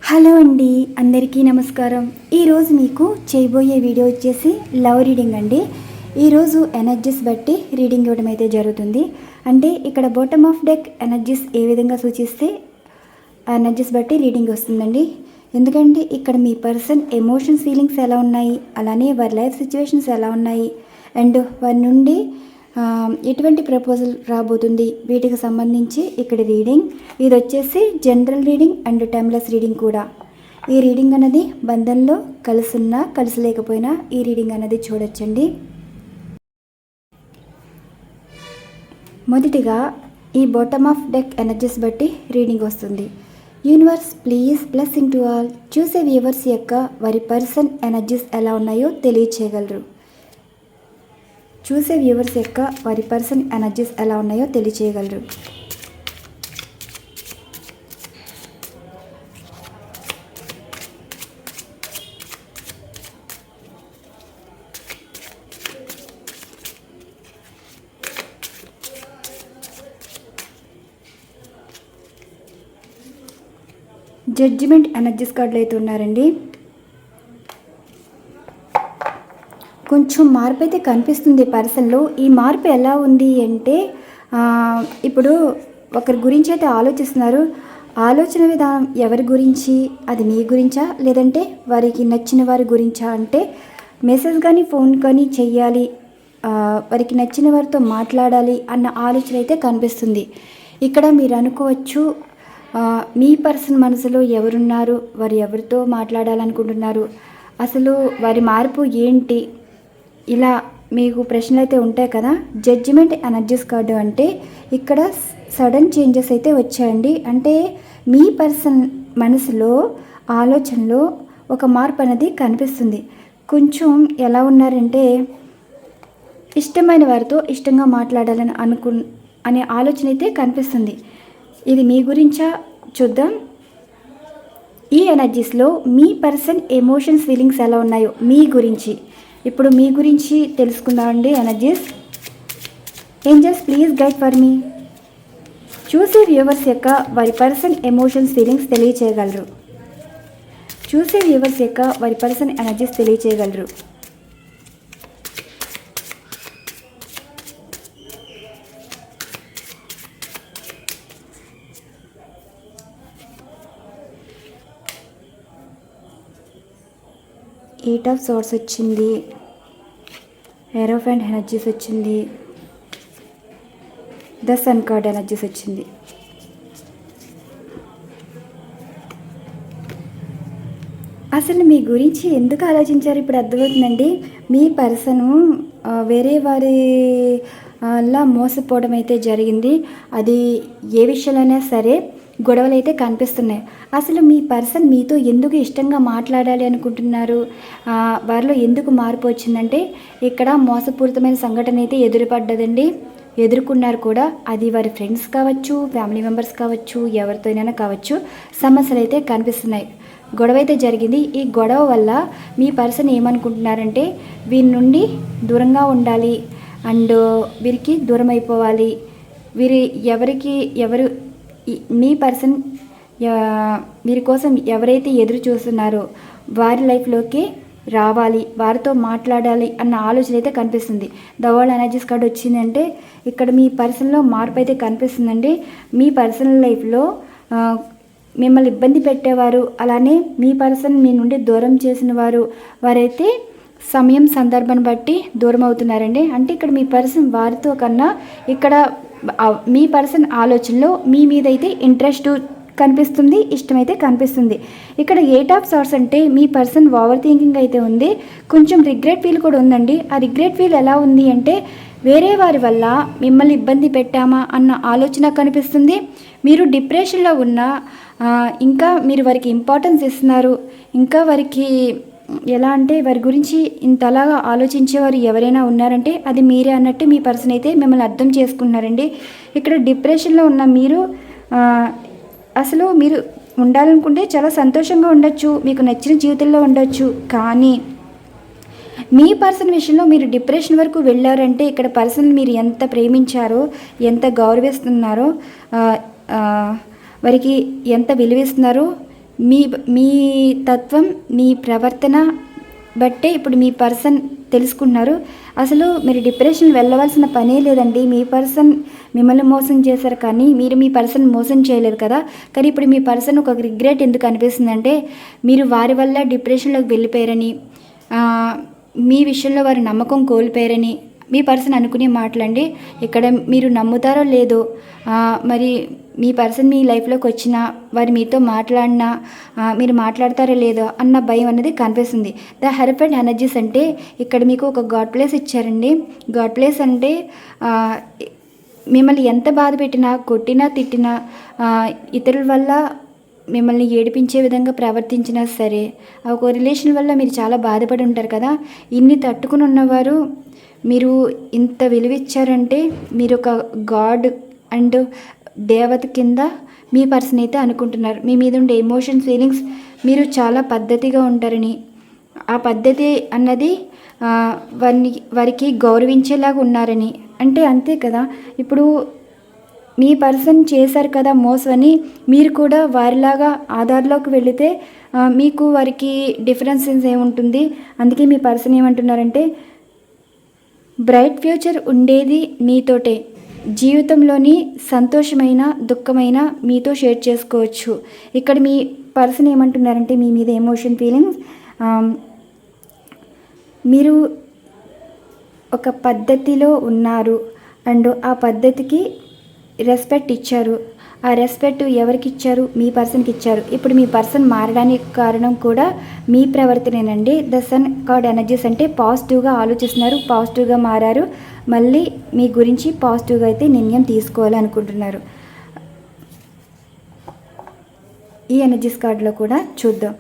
Hello అండి, అందరికీ నమస్కారం. ఈరోజు మీకు చేయబోయే వీడియో వచ్చేసి లవ్ రీడింగ్ అండి. ఈరోజు ఎనర్జీస్ బట్టి రీడింగ్ ఇవ్వడం అయితే జరుగుతుంది. అంటే ఇక్కడ బాటమ్ ఆఫ్ డెక్ ఎనర్జీస్ ఏ విధంగా సూచిస్తే ఆ ఎనర్జీస్ బట్టి రీడింగ్ వస్తుందండి. ఎందుకంటే ఇక్కడ మీ పర్సన్ ఎమోషన్స్ ఫీలింగ్స్ ఎలా ఉన్నాయి, అలానే వారి లైఫ్ సిచ్యువేషన్స్ ఎలా ఉన్నాయి, అండ్ వారి నుండి ఎటువంటి ప్రపోజల్ రాబోతుంది, వీటికి సంబంధించి ఇక్కడ రీడింగ్. ఇది వచ్చేసి general reading and timeless reading కూడా. ఈ రీడింగ్ అనేది బంధంలో కలిసున్నా కలిసి లేకపోయినా ఈ రీడింగ్ అనేది చూడొచ్చండి. మొదటిగా ఈ బాటమ్ ఆఫ్ డెక్ ఎనర్జీస్ బట్టి రీడింగ్ వస్తుంది. Universe please blessing to all. చూసే వ్యూవర్స్ యొక్క వారి పర్సన్ ఎనర్జీస్ ఎలా ఉన్నాయో తెలియచేయగలరు. చూసే వ్యూవర్స్ యొక్క వారి పర్సన్ ఎనర్జీస్ ఎలా ఉన్నాయో తెలియచేయగలరు. జడ్జిమెంట్ ఎనర్జీస్ కార్డులు అయితే ఉన్నారండి. కొంచెం మార్పు అయితే కనిపిస్తుంది పర్సన్లో. ఈ మార్పు ఎలా ఉంది అంటే ఇప్పుడు ఒకరి గురించి అయితే ఆలోచిస్తున్నారు. ఆలోచన విధానం ఎవరి గురించి, అది మీ గురించా లేదంటే వారికి నచ్చిన వారి గురించా అంటే మెసేజ్ కానీ ఫోన్ కానీ చెయ్యాలి, వారికి నచ్చిన వారితో మాట్లాడాలి అన్న ఆలోచన అయితే కనిపిస్తుంది. ఇక్కడ మీరు అనుకోవచ్చు మీ పర్సన్ మనసులో ఎవరున్నారు, వారు ఎవరితో మాట్లాడాలనుకుంటున్నారు, అసలు వారి మార్పు ఏంటి, ఇలా మీకు ప్రశ్నలు అయితే ఉంటాయి కదా. జడ్జిమెంట్ ఎనర్జీస్ కార్డు అంటే ఇక్కడ సడన్ చేంజెస్ అయితే వచ్చాయండి. అంటే మీ పర్సన్ మనసులో ఆలోచనలో ఒక మార్పు అనేది కనిపిస్తుంది. కొంచెం ఎలా ఉన్నారంటే ఇష్టమైన వారితో ఇష్టంగా మాట్లాడాలని అనే ఆలోచన అయితే కనిపిస్తుంది. ఇది మీ గురించా చూద్దాం. ఈ ఎనర్జీస్లో మీ పర్సన్ ఎమోషన్స్ ఫీలింగ్స్ ఎలా ఉన్నాయో మీ గురించి ఇప్పుడు మీ గురించి తెలుసుకుందామండి. Energies angels please guide for me. చూసే వ్యూవర్స్ యొక్క వారి పర్సన్ ఎమోషన్స్ ఫీలింగ్స్ తెలియచేయగలరు. చూసే వ్యూవర్స్ యొక్క వారి పర్సన్ ఎనర్జీస్ తెలియచేయగలరు. ఎయిట్ ఆఫ్ సోర్స్ వచ్చింది, ఏరోఫెంట్ ఎనర్జీస్ వచ్చింది, ద సన్ కార్డ్ ఎనర్జీస్ వచ్చింది. అసలు మీ గురించి ఎందుకు ఆలోచించారు ఇప్పుడు అర్థమవుతుందండి. మీ పర్సను వేరే వారి లా మోసపోవడం అయితే జరిగింది. అది ఏ విషయంలోనే సరే గొడవలు అయితే కనిపిస్తున్నాయి. అసలు మీ పర్సన్ మీతో ఎందుకు ఇష్టంగా మాట్లాడాలి అనుకుంటున్నారు, వారిలో ఎందుకు మార్పు వచ్చిందంటే ఇక్కడ మోసపూరితమైన సంఘటన అయితే ఎదురుపడ్డదండి, ఎదుర్కొన్నారు కూడా. అది వారి ఫ్రెండ్స్ కావచ్చు, ఫ్యామిలీ మెంబర్స్ కావచ్చు, ఎవరితోనైనా కావచ్చు, సమస్యలు అయితే కనిపిస్తున్నాయి. గొడవ అయితే జరిగింది. ఈ గొడవ వల్ల మీ పర్సన్ ఏమనుకుంటున్నారంటే వీరి నుండి దూరంగా ఉండాలి అండ్ వీరికి దూరం అయిపోవాలి, ఎవరు మీ పర్సన్ వీరి కోసం ఎవరైతే ఎదురు చూస్తున్నారో వారి లైఫ్లోకి రావాలి, వారితో మాట్లాడాలి అన్న ఆలోచన అయితే కనిపిస్తుంది. ద వరల్డ్ ఎనర్జీస్ కార్డు వచ్చిందంటే ఇక్కడ మీ పర్సన్లో మార్పు అయితే కనిపిస్తుందండి. మీ పర్సనల్ లైఫ్లో మిమ్మల్ని ఇబ్బంది పెట్టేవారు, అలానే మీ పర్సన్ మీ నుండి దూరం చేసిన వారైతే సమయం సందర్భాన్ని బట్టి దూరం అవుతున్నారండి. అంటే ఇక్కడ మీ పర్సన్ వారితో కన్నా ఇక్కడ మీ పర్సన్ ఆలోచనలో మీ మీద అయితే ఇంట్రెస్ట్ కనిపిస్తుంది, ఇష్టమైతే కనిపిస్తుంది. ఇక్కడ ఎయిట్ ఆఫ్ సార్ట్స్ అంటే మీ పర్సన్ ఓవర్ థింకింగ్ అయితే ఉంది, కొంచెం రిగ్రెట్ ఫీల్ కూడా ఉందండి. ఆ రిగ్రెట్ ఫీల్ ఎలా ఉంది అంటే వేరే వారి వల్ల మిమ్మల్ని ఇబ్బంది పెట్టామా అన్న ఆలోచన కనిపిస్తుంది. మీరు డిప్రెషన్లో ఉన్నా ఇంకా మీరు వారికి ఇంపార్టెన్స్ ఇస్తున్నారు, ఇంకా వారికి ఎలా అంటే వారి గురించి ఇంతలాగా ఆలోచించేవారు ఎవరైనా ఉన్నారంటే అది మీరే అన్నట్టు మీ పర్సన్ అయితే మిమ్మల్ని అర్థం చేసుకుంటున్నారండి. ఇక్కడ డిప్రెషన్లో ఉన్న మీరు అసలు మీరు ఉండాలనుకుంటే చాలా సంతోషంగా ఉండొచ్చు, మీకు నచ్చిన జీవితంలో ఉండొచ్చు, కానీ మీ పర్సన్ విషయంలో మీరు డిప్రెషన్ వరకు వెళ్ళారంటే ఇక్కడ పర్సన్ మీరు ఎంత ప్రేమించారో, ఎంత గౌరవిస్తున్నారో, వారికి ఎంత విలువిస్తున్నారో మీ మీ తత్వం, మీ ప్రవర్తన బట్టే ఇప్పుడు మీ పర్సన్ తెలుసుకుంటున్నారు. అసలు మీరు డిప్రెషన్ వెళ్ళవలసిన పనే లేదండి. మీ పర్సన్ మిమ్మల్ని మోసం చేశారు, కానీ మీరు మీ పర్సన్ మోసం చేయలేదు కదా. కానీ ఇప్పుడు మీ పర్సన్ ఒక రిగ్రెట్ ఎందుకు అనిపిస్తుందంటే, మీరు వారి వల్ల డిప్రెషన్లోకి వెళ్ళిపోయారని, మీ విషయంలో వారి నమ్మకం కోల్పోయారని మీ పర్సన్ అనుకునే మాటలండి. ఇక్కడ మీరు నమ్ముతారో లేదో, మరి మీ పర్సన్ మీ లైఫ్లోకి వచ్చినా, వారు మీతో మాట్లాడినా మీరు మాట్లాడతారో లేదో అన్న భయం అనేది కనిపిస్తుంది. ద హెర్ఫెంట్ ఎనర్జీస్ అంటే ఇక్కడ మీకు ఒక గాడ్ ప్లేస్ ఇచ్చారండి. గాడ్ ప్లేస్ అంటే మిమ్మల్ని ఎంత బాధ పెట్టినా, కొట్టినా, తిట్టినా, ఇతరుల వల్ల మిమ్మల్ని ఏడిపించే విధంగా ప్రవర్తించినా సరే, ఒక రిలేషన్ వల్ల మీరు చాలా బాధపడి ఉంటారు కదా. ఇన్ని తట్టుకుని ఉన్నవారు మీరు ఇంత విలువిచ్చారంటే మీరు ఒక గాడ్ అండ్ దేవత కింద మీ పర్సన్ అయితే అనుకుంటున్నారు. మీ మీద ఉండే ఎమోషన్స్, ఫీలింగ్స్, మీరు చాలా పద్ధతిగా ఉంటారని, ఆ పద్ధతి అన్నది వారికి గౌరవించేలాగా ఉన్నారని, అంటే అంతే కదా. ఇప్పుడు మీ పర్సన్ చేశారు కదా మోసమని, మీరు కూడా వారిలాగా ఆధార్లోకి వెళితే మీకు వారికి డిఫరెన్సెస్ ఏముంటుంది. అందుకే మీ పర్సన్ ఏమంటున్నారంటే, బ్రైట్ ఫ్యూచర్ ఉండేది మీతోటే, జీవితంలోని సంతోషమైన, దుఃఖమైన మీతో షేర్ చేసుకోవచ్చు. ఇక్కడ మీ పర్సన్ ఏమంటున్నారంటే, మీ మీద ఎమోషన్, ఫీలింగ్స్, మీరు ఒక పద్ధతిలో ఉన్నారు అండ్ ఆ పద్ధతికి రెస్పెక్ట్ ఇచ్చారు. ఆ రెస్పెక్ట్ ఎవరికి ఇచ్చారు? మీ పర్సన్కి ఇచ్చారు. ఇప్పుడు మీ పర్సన్ మారడానికి కారణం కూడా మీ ప్రవర్తనేనండి. ద సన్ కార్డ్ ఎనర్జీస్ అంటే పాజిటివ్గా ఆలోచిస్తున్నారు, పాజిటివ్గా మారారు, మళ్ళీ మీ గురించి పాజిటివ్గా అయితే నిర్ణయం తీసుకోవాలనుకుంటున్నారు. ఈ ఎనర్జీస్ కార్డులో కూడా చూద్దాం.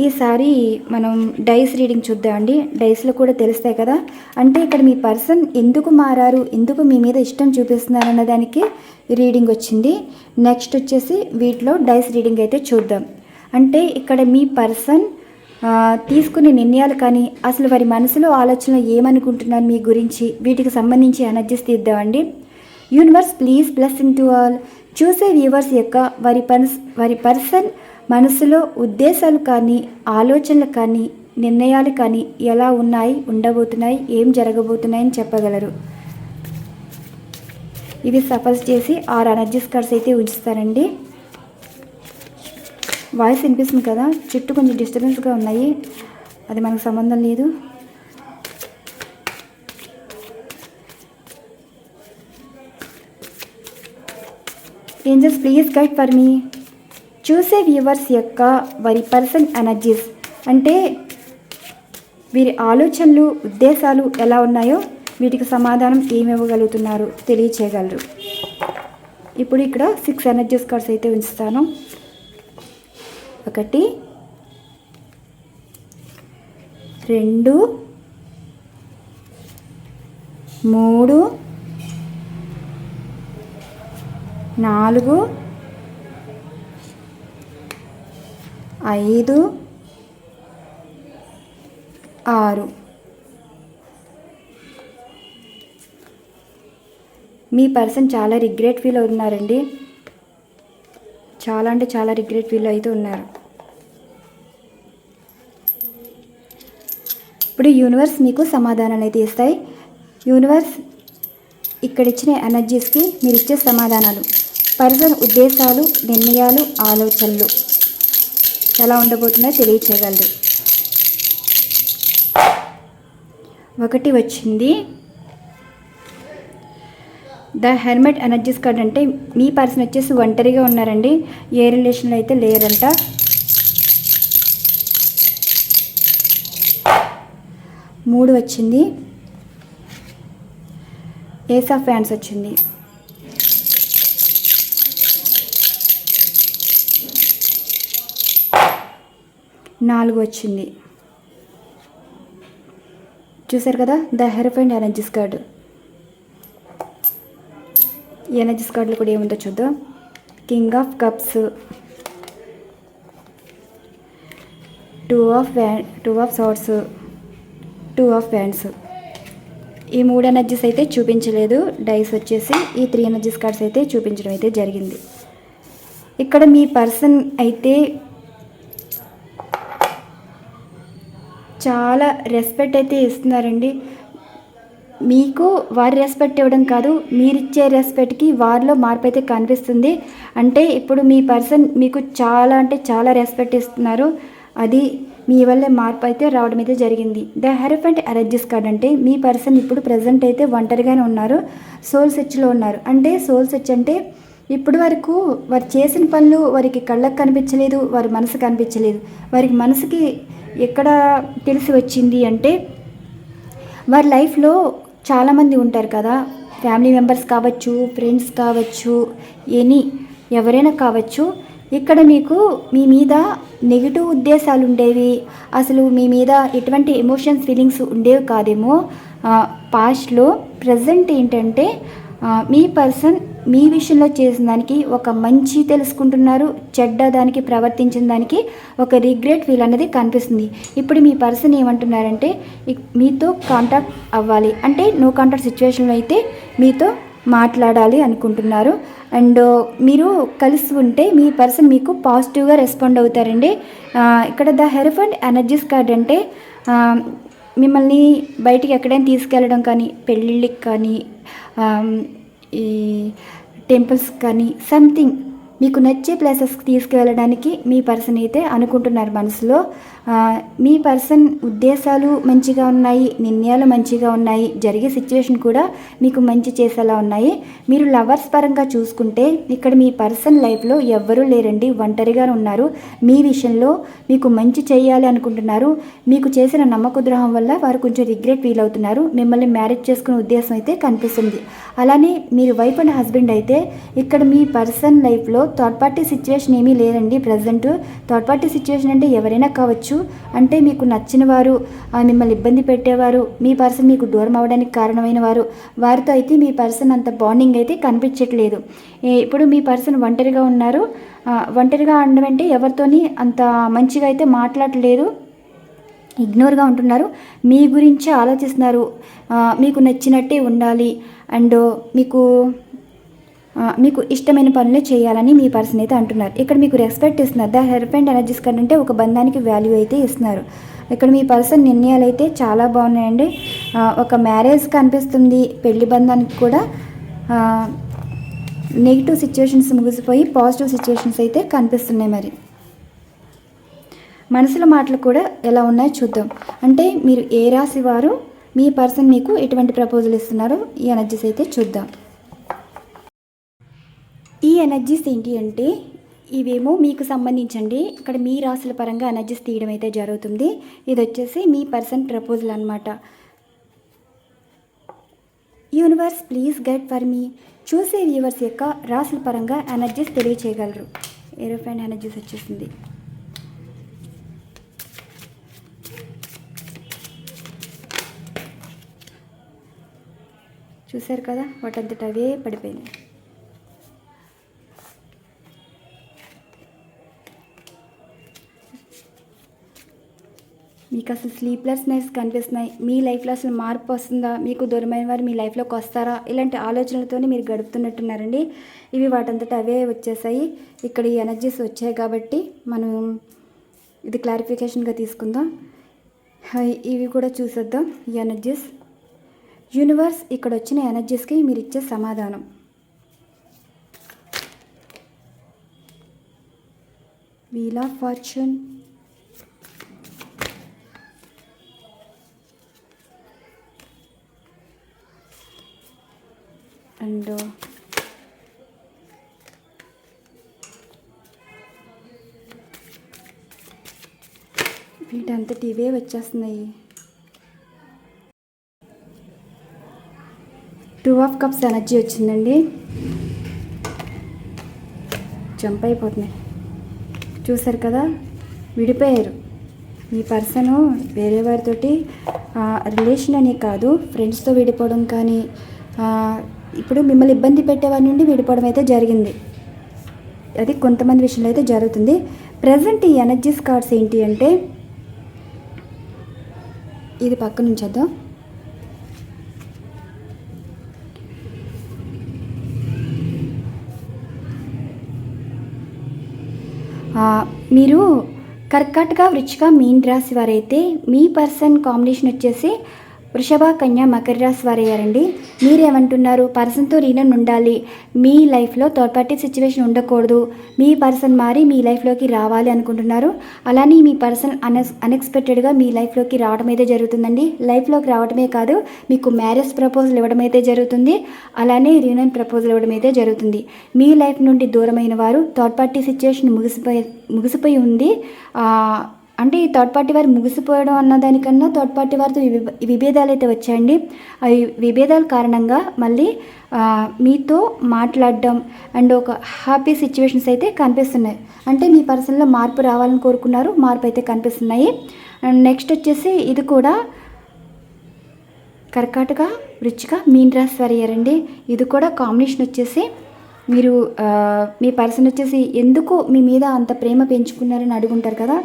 ఈసారి మనం డైస్ రీడింగ్ చూద్దామండి. డైస్లో కూడా తెలుస్తాయి కదా. అంటే ఇక్కడ మీ పర్సన్ ఎందుకు మారారు, ఎందుకు మీ మీద ఇష్టం చూపిస్తున్నారు అన్నదానికి రీడింగ్ వచ్చింది. నెక్స్ట్ వచ్చేసి వీటిలో డైస్ రీడింగ్ అయితే చూద్దాం. అంటే ఇక్కడ మీ పర్సన్ తీసుకునే నిర్ణయాలు కానీ, అసలు వారి మనసులో ఆలోచనలు ఏమనుకుంటున్నారు మీ గురించి, వీటికి సంబంధించి ఎనర్జీస్ తీద్దామండి. Universe please blessing to all. చూసే వ్యూవర్స్ యొక్క వారి పర్సన్ మనసులో ఉద్దేశాలు కానీ, ఆలోచనలు కానీ, నిర్ణయాలు కానీ ఎలా ఉన్నాయి, ఉండబోతున్నాయి, ఏం జరగబోతున్నాయని చెప్పగలరు. ఇవి సఫల్స్ చేసి 6 ఎనర్జీస్ కార్డ్స్ అయితే ఉంచుతారండి. వాయిస్ వినిపిస్తుంది కదా, చుట్టూ కొంచెం డిస్టర్బెన్స్గా ఉన్నాయి, అది మనకు సంబంధం లేదు. Angels please guide for me. చూసే వ్యూవర్స్ యొక్క వారి పర్సన్ ఎనర్జీస్ అంటే వీరి ఆలోచనలు, ఉద్దేశాలు ఎలా ఉన్నాయో వీటికి సమాధానం ఏమివ్వగలుగుతున్నారు తెలియచేయగలరు. ఇప్పుడు ఇక్కడ 6 ఎనర్జీస్ కార్డ్స్ అయితే ఉంచుతాను. 1 2 3 4 5 6. మీ పర్సన్ చాలా రిగ్రెట్ ఫీల్ అవుతున్నారండి. చాలా అంటే చాలా రిగ్రెట్ ఫీల్ అయితే ఉన్నారు. ఇప్పుడు యూనివర్స్ మీకు సమాధానాలు అయితే ఇస్తాయి. యూనివర్స్ ఇక్కడ ఇచ్చిన ఎనర్జీస్కి మీరు ఇచ్చే సమాధానాలు, పర్సన్ ఉద్దేశాలు, నిర్ణయాలు, ఆలోచనలు ఎలా ఉండబోతుందో తెలియచేయగలరు. 1 వచ్చింది. ద హెర్మెట్ ఎనర్జీస్ కార్డ్ అంటే మీ పర్సన్ వచ్చేసి ఒంటరిగా ఉన్నారండి, ఏ రిలేషన్లో అయితే లేరంట. 3 వచ్చింది. ఏస్ ఆఫ్ హ్యాండ్స్ వచ్చింది. 4 వచ్చింది. చూసారు కదా, ద హెర్ఫెంట్ ఎనర్జీస్ కార్డు. ఈ ఎనర్జీస్ కార్డులో కూడా ఏముందో చూద్దాం. King of cups, 2 of swords, 2 of wands. ఈ 3 ఎనర్జీస్ అయితే చూపించలేదు. డైస్ వచ్చేసి ఈ 3 ఎనర్జీస్ కార్డ్స్ అయితే చూపించడం అయితే జరిగింది. ఇక్కడ మీ పర్సన్ అయితే చాలా రెస్పెక్ట్ అయితే ఇస్తున్నారండి. మీకు వారి రెస్పెక్ట్ ఇవ్వడం కాదు, మీరిచ్చే రెస్పెక్ట్కి వారిలో మార్పు అయితే కనిపిస్తుంది. అంటే ఇప్పుడు మీ పర్సన్ మీకు చాలా అంటే చాలా రెస్పెక్ట్ ఇస్తున్నారు. అది మీ వల్లే మార్పు అయితే రావడం అయితే జరిగింది. ద హెరఫెంట్ ఎనర్జీస్ కార్డ్ అంటే మీ పర్సన్ ఇప్పుడు ప్రజెంట్ అయితే ఒంటరిగానే ఉన్నారు, సోల్ సెర్చ్లో ఉన్నారు. అంటే సోల్ సెర్చ్ అంటే ఇప్పటి వరకు వారు చేసిన పనులు వారికి కళ్ళకు కనిపించలేదు, వారి మనసు కనిపించలేదు. వారికి మనసుకి ఎక్కడ తెలిసి వచ్చింది అంటే వారి లైఫ్లో చాలామంది ఉంటారు కదా, ఫ్యామిలీ మెంబర్స్ కావచ్చు, ఫ్రెండ్స్ కావచ్చు, ఎవరైనా కావచ్చు. ఇక్కడ మీకు మీ మీద నెగిటివ్ ఉద్దేశాలు ఉండేవి, అసలు మీ మీద ఎటువంటి ఎమోషన్స్ ఫీలింగ్స్ ఉండేవి కాదేమో పాస్ట్లో. ప్రజెంట్ ఏంటంటే మీ పర్సన్ మీ విషయంలో చేసిన దానికి ఒక మంచి తెలుసుకుంటున్నారు, చెడ్డ దానికి ప్రవర్తించిన దానికి ఒక రిగ్రెట్ ఫీల్ అనేది కనిపిస్తుంది. ఇప్పుడు మీ పర్సన్ ఏమంటున్నారంటే మీతో కాంటాక్ట్ అవ్వాలి అంటే నో కాంటాక్ట్ సిచ్యువేషన్లో అయితే మీతో మాట్లాడాలి అనుకుంటున్నారు. అండ్ మీరు కలిసి ఉంటే మీ పర్సన్ మీకు పాజిటివ్గా రెస్పాండ్ అవుతారండి. ఇక్కడ ద హెరఫెంట్ ఎనర్జీస్ కార్డ్ అంటే మిమ్మల్ని బయటికి ఎక్కడైనా తీసుకెళ్ళడం కానీ, పెళ్ళిళ్ళకి కానీ, ఈ టెంపుల్స్ కానీ సంథింగ్ మీకు నచ్చే ప్లేసెస్కి తీసుకువెళ్ళడానికి మీ పర్సన్ అయితే అనుకుంటున్నారు మనసులో. మీ పర్సన్ ఉద్దేశాలు మంచిగా ఉన్నాయి, నిర్ణయాలు మంచిగా ఉన్నాయి, జరిగే సిచ్యువేషన్ కూడా మీకు మంచి చేసేలా ఉన్నాయి. మీరు లవర్స్ పరంగా చూసుకుంటే ఇక్కడ మీ పర్సన్ లైఫ్లో ఎవ్వరూ లేరండి, ఒంటరిగా ఉన్నారు. మీ విషయంలో మీకు మంచి చేయాలి అనుకుంటున్నారు. మీకు చేసిన నమ్మక ద్రోహం వల్ల వారు కొంచెం రిగ్రెట్ ఫీల్ అవుతున్నారు. మిమ్మల్ని మ్యారేజ్ చేసుకునే ఉద్దేశం అయితే కనిపిస్తుంది. అలానే మీరు వైఫ్ అండ్ హస్బెండ్ అయితే ఇక్కడ మీ పర్సన్ లైఫ్లో థర్డ్ పార్టీ సిచ్యువేషన్ ఏమీ లేదండి. ప్రజెంట్ థర్డ్ పార్టీ సిచ్యువేషన్ అంటే ఎవరైనా కావచ్చు. అంటే మీకు నచ్చిన వారు, మిమ్మల్ని ఇబ్బంది పెట్టేవారు, మీ పర్సన్ మీకు దూరం అవ్వడానికి కారణమైన వారు, వారితో అయితే మీ పర్సన్ అంత బాండింగ్ అయితే కనిపించట్లేదు. ఇప్పుడు మీ పర్సన్ ఒంటరిగా ఉన్నారు. ఒంటరిగా ఉండడం అంటే ఎవరితోని అంత మంచిగా అయితే మాట్లాడలేదు, ఇగ్నోర్గా ఉంటున్నారు. మీ గురించి ఆలోచిస్తున్నారు, మీకు నచ్చినట్టే ఉండాలి అండ్ మీకు ఇష్టమైన పనులే చేయాలని మీ పర్సన్ అయితే అంటున్నారు. ఇక్కడ మీకు రెస్పెక్ట్ ఇస్తున్నారు. ద హెరఫెంట్ ఎనర్జీస్ కార్డ్ అంటే ఒక బంధానికి వాల్యూ అయితే ఇస్తున్నారు. ఇక్కడ మీ పర్సన్ నిర్ణయాలు అయితే చాలా బాగున్నాయండి. ఒక మ్యారేజ్ కనిపిస్తుంది, పెళ్లి బంధానికి కూడా నెగిటివ్ సిచ్యువేషన్స్ ముగిసిపోయి పాజిటివ్ సిచ్యువేషన్స్ అయితే కనిపిస్తున్నాయి. మరి మనసుల మాటలు కూడా ఎలా ఉన్నాయో చూద్దాం. అంటే మీరు ఏ రాశి వారు, మీ పర్సన్ మీకు ఎటువంటి ప్రపోజల్ ఇస్తున్నారో ఈ ఎనర్జీస్ అయితే చూద్దాం. ఈ ఎనర్జీస్ ఏంటి అంటే ఇవేమో మీకు సంబంధించండి. ఇక్కడ మీ రాశుల పరంగా ఎనర్జీస్ తీయడం అయితే జరుగుతుంది. ఇది వచ్చేసి మీ పర్సన్ ప్రపోజల్ అనమాట. Universe please guide for me. చూసే వ్యూవర్స్ యొక్క రాశుల పరంగా ఎనర్జీస్ తెలియచేయగలరు. ఏరోఫైన్ ఎనర్జీస్ వచ్చేసింది. చూశారు కదా, వాటంతట అవే పడిపోయినాయి. మీకు అసలు స్లీప్లెస్ నైట్స్ కనిపిస్తున్నాయి. మీ లైఫ్లో అసలు మార్పు వస్తుందా, మీకు దూరమైన వారు మీ లైఫ్లోకి వస్తారా, ఇలాంటి ఆలోచనలతోనే మీరు గడుపుతున్నట్టున్నారండి. ఇవి వాటంతట అవే వచ్చేసాయి. ఇక్కడ ఈ ఎనర్జీస్ వచ్చాయి కాబట్టి మనం ఇది క్లారిఫికేషన్గా తీసుకుందాం. ఇవి కూడా చూసేద్దాం. ఈ ఎనర్జీస్ యూనివర్స్ ఇక్కడ వచ్చిన ఎనర్జీస్కి మీరు ఇచ్చే సమాధానం. వీల్ ఆఫ్ ఫార్చ్యూన్, అండ్ వీటంతటి ఇవే వచ్చేస్తున్నాయి. 2 ఆఫ్ కప్స్ ఎనర్జీ వచ్చిందండి. జంప్ అయిపోతున్నాయి. చూసారు కదా, విడిపోయారు. మీ పర్సను వేరే వారితోటి రిలేషన్ అని కాదు, ఫ్రెండ్స్తో విడిపోవడం కానీ, ఇప్పుడు మిమ్మల్ని ఇబ్బంది పెట్టేవారి నుండి విడిపోవడం అయితే జరిగింది. అది కొంతమంది విషయంలో అయితే జరుగుతుంది. ప్రజెంట్ ఈ ఎనర్జీస్ కార్డ్స్ ఏంటి అంటే ఇది పక్క నుంచేద్దాం. మీరు కర్కాటక, వృశ్చిక, మీన రాశి వారైతే మీ పర్సన్ కాంబినేషన్ వచ్చేసి వృషభ, కన్య, మకర రాశి వారయ్యారండి. మీరేమంటున్నారు? పర్సన్తో రీయూనియన్ ఉండాలి, మీ లైఫ్లో థర్డ్ పార్టీ సిచ్యువేషన్ ఉండకూడదు, మీ పర్సన్ మారి మీ లైఫ్లోకి రావాలి అనుకుంటున్నారు. అలానే మీ పర్సన్ అన్ఎక్స్పెక్టెడ్గా మీ లైఫ్లోకి రావడం అయితే జరుగుతుందండి. లైఫ్లోకి రావడమే కాదు, మీకు మ్యారేజ్ ప్రపోజల్ ఇవ్వడం అయితే జరుగుతుంది. అలానే రీయూనియన్ ప్రపోజల్ ఇవ్వడం అయితే జరుగుతుంది. మీ లైఫ్ నుండి దూరమైన వారు థర్డ్ పార్టీ సిచ్యువేషన్ ముగిసిపోయి ఉంది. అంటే ఈ థర్డ్ పార్టీ వారు ముగిసిపోవడం అన్నదానికన్నా థర్డ్ పార్టీ వారితో విభేదాలు అయితే వచ్చాయండి. అవి విభేదాల కారణంగా మళ్ళీ మీతో మాట్లాడడం అండ్ ఒక హ్యాపీ సిచ్యువేషన్స్ అయితే కనిపిస్తున్నాయి. అంటే మీ పర్సన్లో మార్పు రావాలని కోరుకున్నారు, మార్పు అయితే కనిపిస్తున్నాయి. అండ్ నెక్స్ట్ వచ్చేసి ఇది కూడా కర్కాటక, వృశ్చిక, మీన రాశి వారయ్యారండి. ఇది కూడా కాంబినేషన్ వచ్చేసి మీరు మీ పర్సన్ వచ్చేసి ఎందుకు మీ మీద అంత ప్రేమ పెంచుకున్నారని అడుగుంటారు కదా.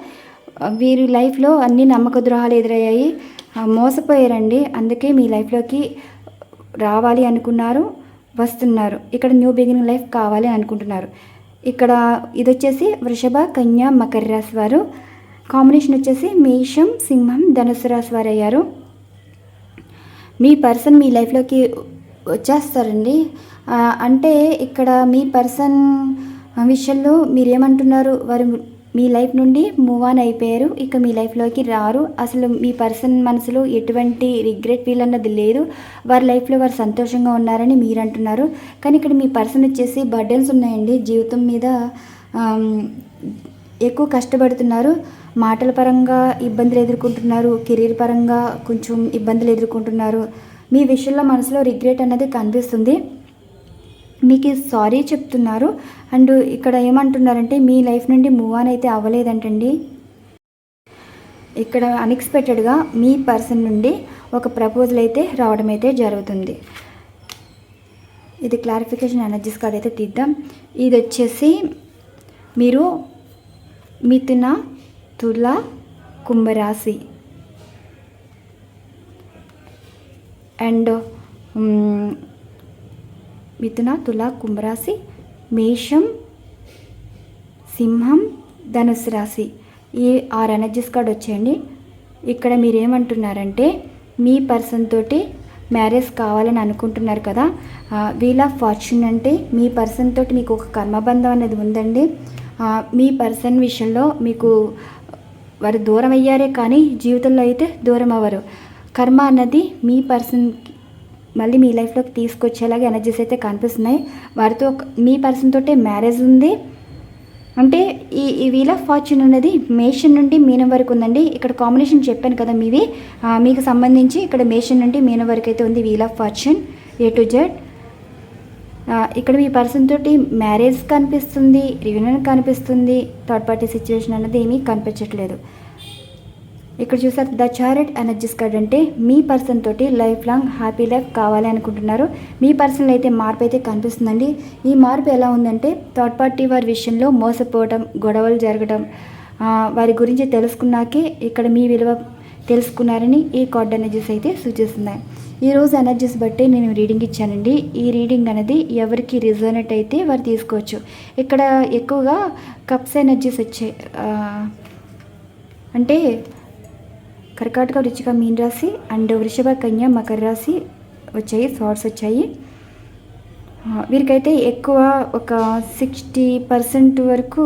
వీరి లైఫ్లో అన్ని నమ్మక ద్రోహాలు ఎదురయ్యాయి, మోసపోయారండి. అందుకే మీ లైఫ్లోకి రావాలి అనుకున్నారు, వస్తున్నారు. ఇక్కడ న్యూ బిగినింగ్ లైఫ్ కావాలి అనుకుంటున్నారు. ఇక్కడ ఇది వచ్చేసి వృషభ, కన్య, మకర రాశి వారు. కాంబినేషన్ వచ్చేసి మేషం, సింహం, ధనుసు రాశి వారు అయ్యారు. మీ పర్సన్ మీ లైఫ్లోకి వచ్చేస్తారండి. అంటే ఇక్కడ మీ పర్సన్ విషయంలో మీరేమంటున్నారు? వారు మీ లైఫ్ నుండి మూవ్ ఆన్ అయిపోయారు, ఇక మీ లైఫ్లోకి రారు. అసలు మీ పర్సన్ మనసులో ఎటువంటి రిగ్రెట్ ఫీల్ అన్నది లేదు. వారి లైఫ్లో వారు సంతోషంగా ఉన్నారని మీరు అంటున్నారు. కానీ ఇక్కడ మీ పర్సన్ వచ్చేసి బర్డెన్స్ ఉన్నాయండి. జీవితం మీద ఎక్కువ కష్టపడుతున్నారు. మాటల పరంగా ఇబ్బందులు ఎదుర్కొంటున్నారు, కెరీర్ పరంగా కొంచెం ఇబ్బందులు ఎదుర్కొంటున్నారు. మీ విషయంలో మనసులో రిగ్రెట్ అన్నది కనిపిస్తుంది. మీకు సారీ చెప్తున్నారు. అండ్ ఇక్కడ ఏమంటున్నారంటే మీ లైఫ్ నుండి మూవ్ ఆన్ అయితే అవ్వలేదంటండి. ఇక్కడ అన్ఎక్స్పెక్టెడ్గా మీ పర్సన్ నుండి ఒక ప్రపోజల్ అయితే రావడం అయితే జరుగుతుంది. ఇది క్లారిఫికేషన్ ఎనర్జీస్ కార్డ్ అయితే తీద్దాం. ఇది వచ్చేసి మీరు మిథున, తుల, కుంభరాశి అండ్ మిథున, తుల, కుంభరాశి, మేషం, సింహం, ధనుసు రాశి, ఈ 6 ఎనర్జీస్ కార్డ్ వచ్చాయండి. ఇక్కడ మీరు ఏమంటున్నారంటే మీ పర్సన్ తోటి మ్యారేజ్ కావాలని అనుకుంటున్నారు కదా. వీల్ ఆఫ్ ఫార్చ్యూన్ అంటే మీ పర్సన్ తోటి మీకు ఒక కర్మబంధం అనేది ఉందండి. మీ పర్సన్ విషయంలో మీకు వారు దూరం అయ్యారే కానీ జీవితంలో అయితే దూరం అవ్వరు. కర్మ అన్నది మీ పర్సన్కి మళ్ళీ మీ లైఫ్లోకి తీసుకొచ్చేలాగా ఎనర్జీస్ అయితే కనిపిస్తున్నాయి. వారితో మీ పర్సన్ తోటే మ్యారేజ్ ఉంది. అంటే ఈ వీల్ ఆఫ్ ఫార్చ్యూన్ అనేది మేషన్ నుండి మీనం వరకు ఉందండి. ఇక్కడ కాంబినేషన్ చెప్పాను కదా మీవి, మీకు సంబంధించి ఇక్కడ మేషన్ నుండి మీనం వరకు అయితే ఉంది wheel of fortune A to Z. ఇక్కడ మీ పర్సన్ తోటి మ్యారేజ్ కనిపిస్తుంది, రియూనియన్ కనిపిస్తుంది. థర్డ్ పార్టీ సిచ్యువేషన్ అనేది ఏమీ కనిపించట్లేదు. ఇక్కడ చూసారు ద చారెట్ ఎనర్జీస్ కార్డ్ అంటే మీ పర్సన్ తోటి లైఫ్ లాంగ్ హ్యాపీ లైఫ్ కావాలి అనుకుంటున్నారు. మీ పర్సన్లో అయితే మార్పు అయితే కనిపిస్తుందండి. ఈ మార్పు ఎలా ఉందంటే థర్డ్ పార్టీ వారి విషయంలో మోసపోవడం, గొడవలు జరగడం, వారి గురించి తెలుసుకున్నాకే ఇక్కడ మీ విలువ తెలుసుకున్నారని ఈ కార్డ్ ఎనర్జీస్ అయితే సూచిస్తున్నాయి. ఈరోజు ఎనర్జీస్ బట్టి నేను రీడింగ్ ఇచ్చానండి. ఈ రీడింగ్ అనేది ఎవరికి రిజోనేట్ అయితే వారు తీసుకోవచ్చు. ఇక్కడ ఎక్కువగా కప్స్ ఎనర్జీస్ వచ్చాయి. అంటే కర్కాటక, వృశ్చిక, మీన రాశి అండ్ వృషభ, కన్య, మకర రాశి వచ్చాయి, థాట్స్ వచ్చాయి. వీరికైతే ఎక్కువ ఒక 60% వరకు,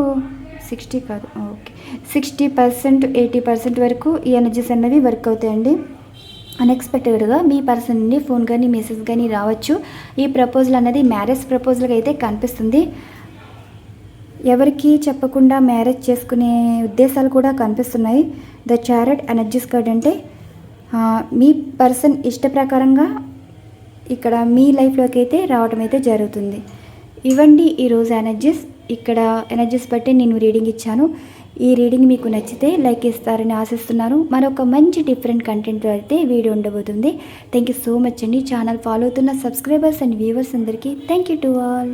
60% 80% వరకు ఈ ఎనర్జీస్ అనేవి వర్క్ అవుతాయండి. అన్ఎక్స్పెక్టెడ్గా మీ పర్సన్ నుండి ఫోన్ కానీ మెసేజ్ కానీ రావచ్చు. ఈ ప్రపోజల్ అనేది మ్యారేజ్ ప్రపోజల్గా అయితే కనిపిస్తుంది. ఎవరికి చెప్పకుండా మ్యారేజ్ చేసుకునే ఉద్దేశాలు కూడా కనిపిస్తున్నాయి. ద చారెట్ ఎనర్జీస్ కార్డ్ అంటే మీ పర్సన్ ఇష్ట ప్రకారంగా ఇక్కడ మీ లైఫ్లోకి అయితే రావడం అయితే జరుగుతుంది. ఇవ్వండి ఈరోజు ఎనర్జీస్. ఇక్కడ ఎనర్జీస్ బట్టి నేను రీడింగ్ ఇచ్చాను. ఈ రీడింగ్ మీకు నచ్చితే లైక్ ఇస్తారని ఆశిస్తున్నాను. మరొక మంచి డిఫరెంట్ కంటెంట్తో అయితే వీడియో ఉండబోతుంది. థ్యాంక్ యూ సో మచ్ అండి. ఛానల్ ఫాలో అవుతున్న సబ్స్క్రైబర్స్ అండ్ వ్యూవర్స్ అందరికీ థ్యాంక్ యూ టు ఆల్.